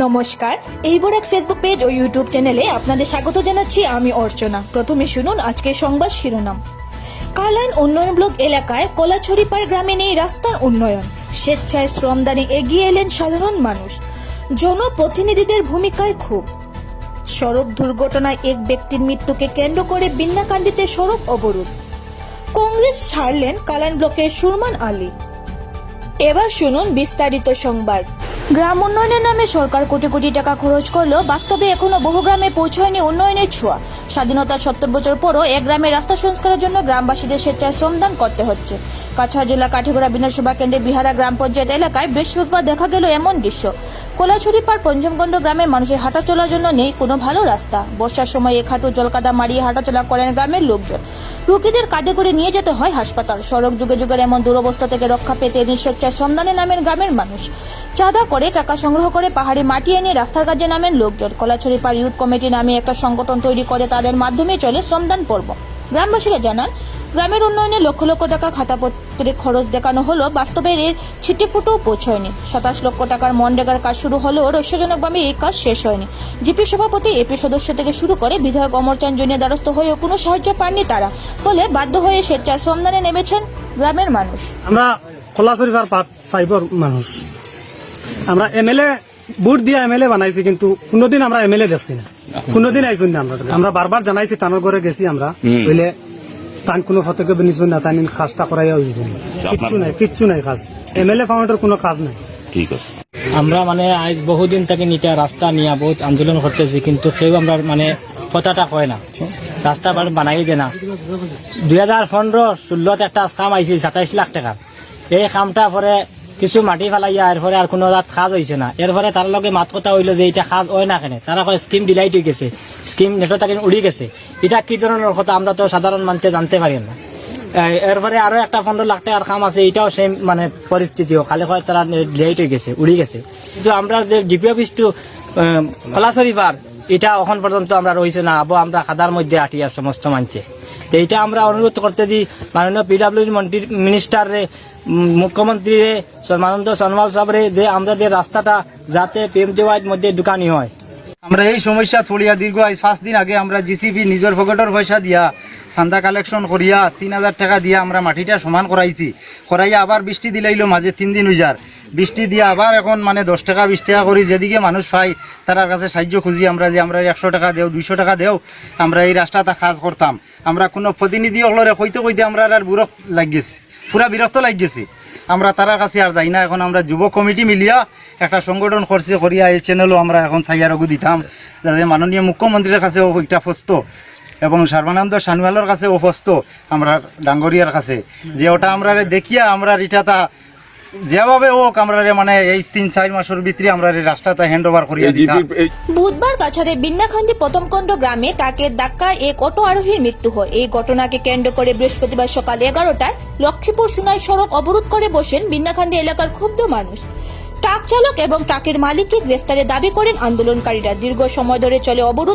নমস্কার, এইবার এক ফেসবুক পেজ ও ইউটিউব চ্যানেলে আপনাদের স্বাগত জানাচ্ছি। আমি অর্চনা। প্রথমে শুনুন আজকের সংবাদ শিরোনাম। কালাইন উন্নয়ন ব্লক এলাকায় কলাছড়িপাড় গ্রামে নেই রাস্তার উন্নয়ন। স্বেচ্ছায় শ্রমদানে এগিয়ে এলেন সাধারণ মানুষ। জনপ্রতিনিধিদের ভূমিকায় খুব। সড়ক দুর্ঘটনায় এক ব্যক্তির মৃত্যুকে কেন্দ্র করে বিন্নাকান্দিতে সড়ক অবরোধ। কংগ্রেস ছাড়লেন কালাইন ব্লকের সুরমান আলী। এবার শুনুন বিস্তারিত সংবাদ। গ্রাম উন্নয়নের নামে সরকার কোটি কোটি টাকা খরচ করলেও বাস্তবে এখনো বহু গ্রামে পৌঁছায়নি উন্নয়নের ছোঁয়া। স্বাধীনতার 70 বছর পরও এক গ্রামের রাস্তা সংস্কারের জন্য গ্রামবাসীদের স্বেচ্ছায় শ্রমদান করতে হচ্ছে। কাছাড় জেলা কাঠিগড়া বিধানসভা কেন্দ্রের বিহারা গ্রাম পঞ্চায়েত এলাকায় বৃহস্পতিবার দেখা গেল এমন দৃশ্য। কোলাছড়িপাড় পঞ্চমগণ্ড গ্রামের মানুষের হাঁটা চলার জন্য নেই কোনো ভালো রাস্তা। বর্ষার সময় এক হাঁটু জলকাদা মারিয়ে হাঁটাচলা করেন গ্রামের লোকজন। রোগীদের কাঁধে করে নিয়ে যেতে হয় হাসপাতাল। সড়ক যুগে যুগের এমন দুরবস্থা থেকে রক্ষা পেতে এদিন স্বেচ্ছায় শ্রমদানে নামেন গ্রামের মানুষ। চাঁদা করে টাকা সংগ্রহ করে পাহাড়ি মাটি এনে রাস্তার কাজে নামেন লোকজন। কলাছড়িপাড় ইউথ কমিটি নামে একটা সংগঠন তৈরি করে তাদের মাধ্যমে চলে শ্রমদান পর্ব। গ্রামবাসীরা জানান, গ্রামের উন্নয়নে লক্ষ লক্ষ টাকা খাতাপত্রে খরচ দেখানো হলো, বাস্তবে এর ছিটে ফুটেও পৌঁছয়নি। 27 লক্ষ টাকার মনরেগার কাজ শুরু হলেও রহস্যজনকভাবে এই কাজ শেষ হয়নি। জিপি সভাপতি, এপি সদস্য থেকে শুরু করে বিধায়ক অমরচাঁদ জৈনের দ্বারস্থ হয়েও কোনো সাহায্য পাননি তারা। ফলে বাধ্য হয়ে স্বেচ্ছায় শ্রমদানে নেমেছেন গ্রামের মানুষ। আমরা কলাছড়িপাড় ফাইভর মানুষ, আমরা এমএলএ ভোট দিয়ে এমএলএ বানাইছি, কিন্তু কোনোদিন আমরা এমএলএ দেখছি না, কোনোদিন আইসুন না। আমরা বারবার জানাইছি, তানোর ঘরে গেছি আমরা, বুঝলে তান কোনো পদক্ষেপ নিছুন না, তান কাজটা করাইয়া হয়েছে কিচ্ছু নাই কাজ। এমএলএ ফাউন্ডের কোনো কাজ নাই। ঠিক আছে, আমরা আজ বহুদিন থেকে নিটা রাস্তা নিয়ে বহুত আন্দোলন করতেছি, কিন্তু কেউ আমরা কথাটা কয় না, রাস্তা বানাই দে না। 2015-16 একটা কাম আইছে 27 লাখ টাকা। এই কামটা পরে কিছু মাটি ফেলাইয়া এরপরে আর কোনো কাজ হয়েছে না। এরপরে তার লগে মাত কথা হইলো যে এটা কাজ হয় না, কেন তারা কয় স্কিম ডিলাইট হয়ে গেছে, স্কিম নেটও তাকে উড়ি গেছে। এটা কি ধরনের কথা আমরা তো সাধারণ মানুষ জানতে পারি না। এরপরে আরো একটা 15 লাখ টাকার কাম আছে, এটাও সেম পরিস্থিতিও, খালি হয় তারা ডিলাইট হয়ে গেছে, উড়ি গেছে। কিন্তু আমরা যে ডিপি অফিস টু কলাছড়িপাড় এটা এখন পর্যন্ত আমরা রয়েছে না, আবো আমরা খাদার মধ্যে আটিয়ার সমস্ত মানছে। তো এইটা আমরা অনুরোধ করতে দিই মাননীয় পিডব্লিউডি মিনিস্টার রে, মুখ্যমন্ত্রী রে, সর্বানন্দ সোনোয়াল সাহেব রে, যে আমাদের রাস্তাটা যাতে পিএমজিওয়াই মধ্যে দোকানি হয়। আমরা এই সমস্যা পড়িয়া দীর্ঘ 5 দিন আগে আমরা জিসিবি নিজের পকেটের পয়সা দিয়া চান্দা কালেকশন করিয়া 3000 টাকা দিয়া আমরা মাটিটা সমান করাইয়া আবার বৃষ্টি দিলাইলো মাঝে 3 দিন হইজার বৃষ্টি দিয়া আবার এখন 10 টাকা 20 টাকা করি যেদিকে মানুষ পাই তার কাছে সাহায্য খুঁজি আমরা, যে আমরা 100 টাকা দেও 200 টাকা দেও, আমরা এই রাস্তাটা কাজ করতাম। আমরা কোনো প্রতিনিধি হলরে কইতে আমরা আর বিরক্ত লাগিয়েছি, পুরা বিরক্ত লাগিয়েছি। আমরা তার কাছে আর যাই না। এখন আমরা যুব কমিটি মিলিয়া একটা সংগঠন করছি, করিয়া এই চ্যানেলও আমরা এখন ছাইয়ারগু দিতাম, যাতে মাননীয় মুখ্যমন্ত্রীর কাছেও ওইটা ফস্ত এবং সর্বানন্দ সোনোয়ালের কাছে ও ফস্ত, আমরা ডাঙ্গরিয়ার কাছে, যে ওটা আমরা দেখিয়া আমরা এটাটা যেভাবে হোক আমরা এই 3-4 মাসের ভিতরে আমরা রাস্তাটা হ্যান্ড ওভার করিয়া দিতাম। বুধবার কাছাড়ের বিন্নাকান্দি প্রথমকণ্ড গ্রামে ট্রাকের ধাক্কায় এক অটো আরোহীর মৃত্যু হয়। এই ঘটনাকে কেন্দ্র করে বৃহস্পতিবার সকাল 11টায় লক্ষ্মীপুর সোনাই সড়ক অবরোধ করে বসেন বিন্নাকান্দি এলাকার ক্ষুব্ধ মানুষ। ট্রাক চালক এবং ট্রাকের মালিককে গ্রেফতারের দাবি করেন আন্দোলনকারীরা। দীর্ঘ সময় ধরে চলে অবরোধ।